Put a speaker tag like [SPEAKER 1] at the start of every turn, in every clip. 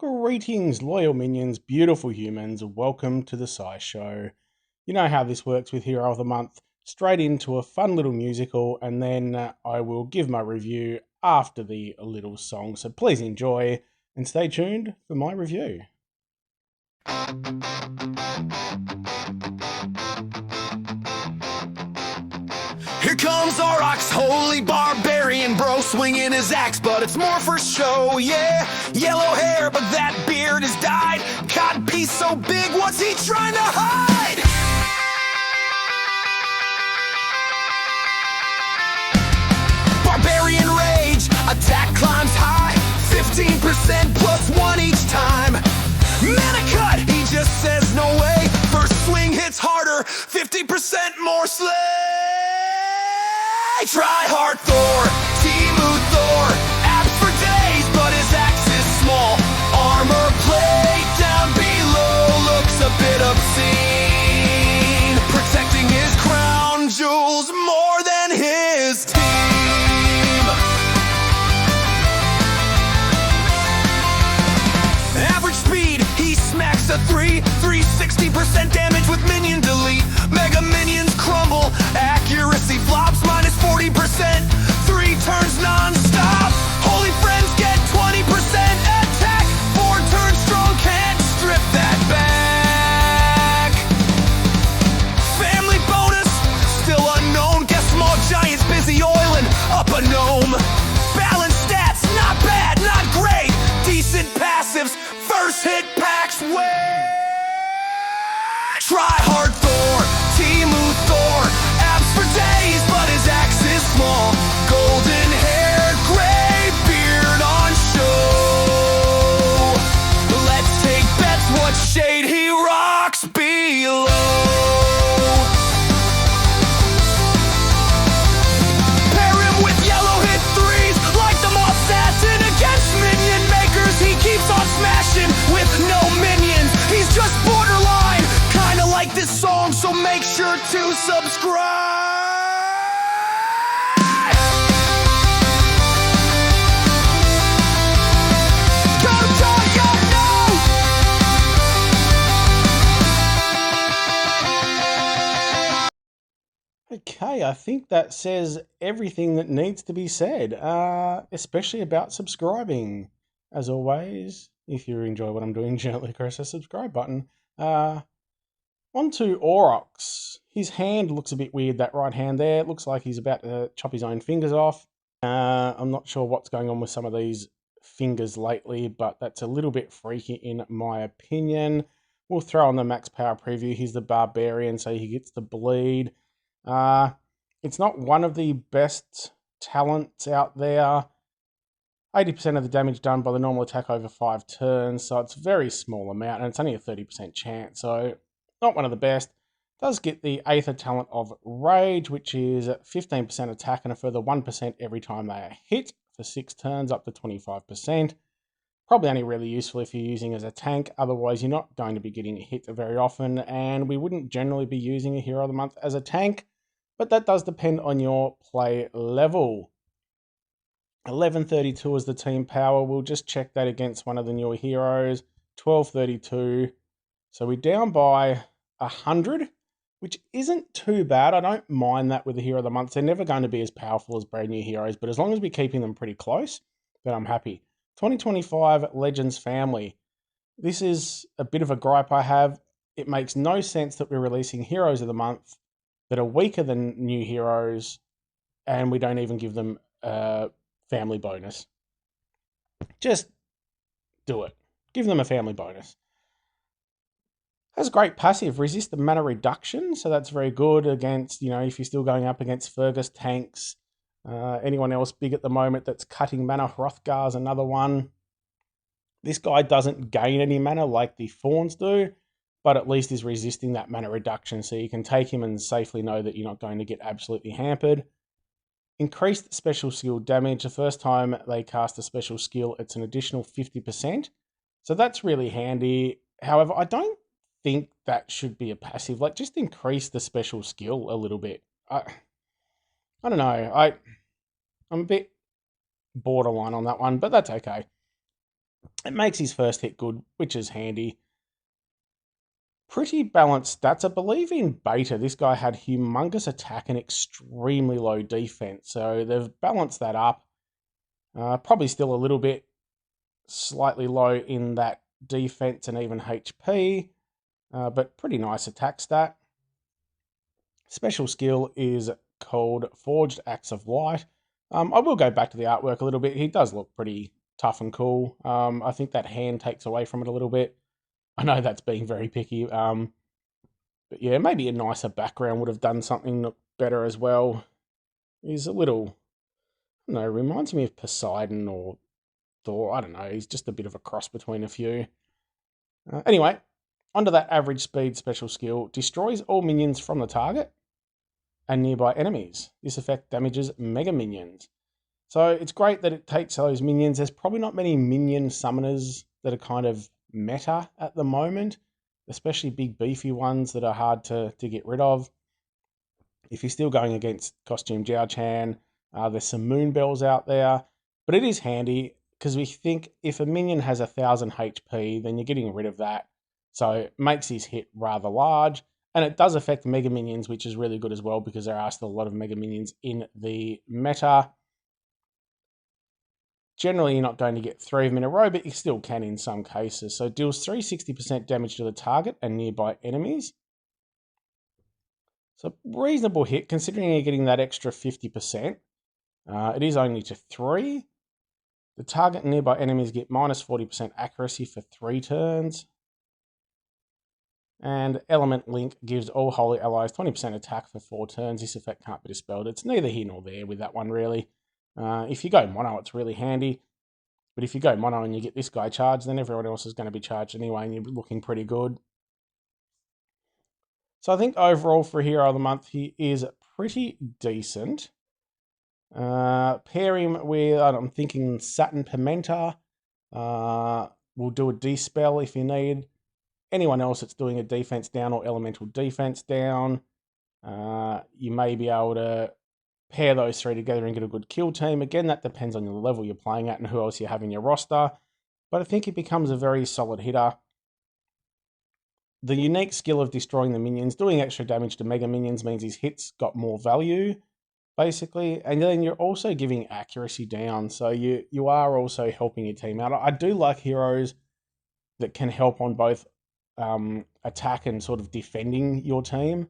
[SPEAKER 1] Greetings, loyal minions, beautiful humans. Welcome to the Sci Show. You know how this works with Hero of the Month. Straight into a fun little musical, and then I will give my review after the little song. So please enjoy and stay tuned for my review.
[SPEAKER 2] Here comes Aurox, holy barbarian bro, swinging his axe, but it's more for show, yeah. Yellow hair, but that beard is dyed. Cod piece so big, what's he trying to hide? Barbarian rage, attack climbs high, 15% plus 1 each time. Mana cut, he just says no way. First swing hits harder, 50% more slay. Try hard Thor, Timu Thor, abs for days, but his axe is small. Armor plate down below looks a bit obscene, protecting his crown jewels more than his team. Average speed, he smacks a 360% damage with minion delete. Mega minions crumble, accuracy flops minus 40%, 3 turns non-stop. Holy friends get 20% attack, 4 turns strong, can't strip that back. Family bonus, still unknown, guess small giants busy oiling up a gnome. Balanced stats, not bad, not great, decent passives, first hit packs way. Try hard Thor, Timu Thor, abs for days, but his axe is small. Golden hair, gray beard on show. Let's take bets what shade he rocks below. Pair him with yellow hit threes, like the mob assassin against minion makers. He keeps on smashing with no minions. He's just borderline, kinda like this song, so make sure to subscribe. Go Dog,
[SPEAKER 1] Okay, I think that says everything that needs to be said, especially about subscribing. As always, if you enjoy what I'm doing, gently press the subscribe button. On to Aurox. His hand looks a bit weird, that right hand there. It looks like he's about to chop his own fingers off. I'm not sure what's going on with some of these fingers lately, but that's a little bit freaky in my opinion. We'll throw on the max power preview. He's the barbarian, so he gets the bleed. It's not one of the best talents out there. 80% of the damage done by the normal attack over 5 turns, so it's a very small amount, and it's only a 30% chance, so not one of the best. Does get the Aether talent of Rage, which is 15% attack and a further 1% every time they are hit for 6 turns, up to 25%. Probably only really useful if you're using as a tank, otherwise you're not going to be getting hit very often, and we wouldn't generally be using a Hero of the Month as a tank, but that does depend on your play level. 1132 is the team power. We'll just check that against one of the newer heroes. 1232. So we're down by 100, which isn't too bad. I don't mind that with the Hero of the Month. They're never going to be as powerful as brand new heroes, but as long as we're keeping them pretty close, then I'm happy. 2025 Legends Family. This is a bit of a gripe I have. It makes no sense that we're releasing Heroes of the Month that are weaker than new heroes, and we don't even give them family bonus. Just do it. Give them a family bonus. Has great passive, resist the mana reduction, so that's very good against, if you're still going up against Fergus tanks. Anyone else big at the moment that's cutting mana, Hrothgar's another one. This guy doesn't gain any mana like the Fawns do, but at least is resisting that mana reduction, so you can take him and safely know that you're not going to get absolutely hampered. Increased special skill damage. The first time they cast a special skill, it's an additional 50%. So that's really handy. However, I don't think that should be a passive. Like, just increase the special skill a little bit. I don't know. I'm a bit borderline on that one, but that's okay. It makes his first hit good, which is handy. Pretty balanced stats. I believe in beta, this guy had humongous attack and extremely low defense. So they've balanced that up. Probably still a little bit slightly low in that defense and even HP, but pretty nice attack stat. Special skill is called Forged Axe of Light. I will go back to the artwork a little bit. He does look pretty tough and cool. I think that hand takes away from it a little bit. I know that's being very picky. But yeah, maybe a nicer background would have done something better as well. He's a little, I don't know, reminds me of Poseidon or Thor. I don't know. He's just a bit of a cross between a few. Anyway, onto that average speed special skill. Destroys all minions from the target and nearby enemies. This effect damages mega minions. So it's great that it takes those minions. There's probably not many minion summoners that are kind of meta at the moment, especially big beefy ones that are hard to get rid of. If you're still going against Costume Jiao Chan, there's some moon bells out there, but it is handy because we think if a minion has 1000 HP, then you're getting rid of that. So it makes his hit rather large, and it does affect mega minions, which is really good as well because there are still a lot of mega minions in the meta. Generally, you're not going to get 3 of them in a row, but you still can in some cases. So it deals 360% damage to the target and nearby enemies. So reasonable hit, considering you're getting that extra 50%. It is only to 3. The target and nearby enemies get minus 40% accuracy for 3 turns. And Element Link gives all holy allies 20% attack for 4 turns. This effect can't be dispelled. It's neither here nor there with that one, really. If you go mono, it's really handy. But if you go mono and you get this guy charged, then everyone else is going to be charged anyway, and you're looking pretty good. So I think overall for Hero of the Month, he is pretty decent. Pair him with, I'm thinking Saturn Pimenta. We'll do a Dispel if you need. Anyone else that's doing a defense down or elemental defense down, you may be able to pair those 3 together and get a good kill team. Again, that depends on the level you're playing at and who else you have in your roster. But I think it becomes a very solid hitter. The unique skill of destroying the minions, doing extra damage to mega minions means his hits got more value, basically. And then you're also giving accuracy down. So you are also helping your team out. I do like heroes that can help on both attack and sort of defending your team.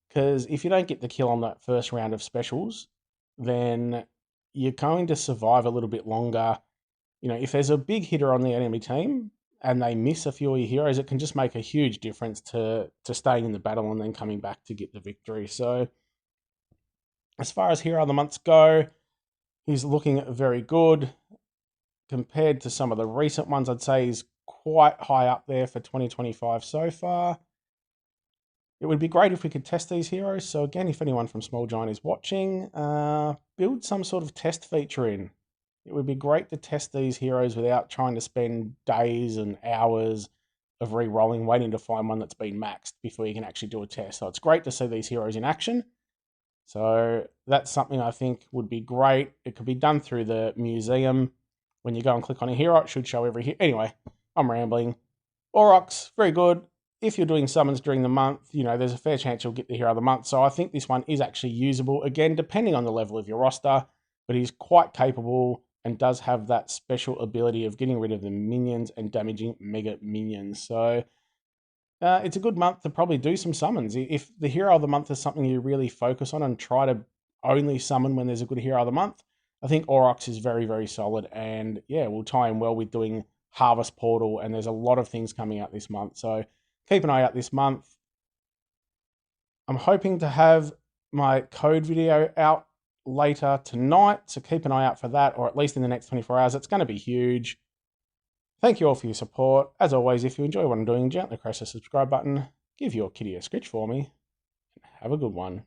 [SPEAKER 1] Because if you don't get the kill on that first round of specials, then you're going to survive a little bit longer. You know, if there's a big hitter on the enemy team and they miss a few of your heroes, it can just make a huge difference to staying in the battle and then coming back to get the victory. So as far as Hero of the Months go, he's looking very good. Compared to some of the recent ones, I'd say he's quite high up there for 2025 so far. It would be great if we could test these heroes. So again, if anyone from Small Giant is watching, build some sort of test feature in. It would be great to test these heroes without trying to spend days and hours of re-rolling, waiting to find one that's been maxed before you can actually do a test. So it's great to see these heroes in action. So that's something I think would be great. It could be done through the museum. When you go and click on a hero, it should show every hero. Anyway, I'm rambling. Aurox, very good. If you're doing summons during the month, you know, there's a fair chance you'll get the Hero of the Month. So I think this one is actually usable, again, depending on the level of your roster. But he's quite capable and does have that special ability of getting rid of the minions and damaging mega minions. So it's a good month to probably do some summons. If the Hero of the Month is something you really focus on and try to only summon when there's a good Hero of the Month, I think Aurox is very, very solid. And yeah, will tie in well with doing Harvest Portal. And there's a lot of things coming out this month. So keep an eye out this month. I'm hoping to have my code video out later tonight, so keep an eye out for that, or at least in the next 24 hours. It's going to be huge. Thank you all for your support. As always, if you enjoy what I'm doing, gently press the subscribe button, give your kitty a scritch for me, and have a good one.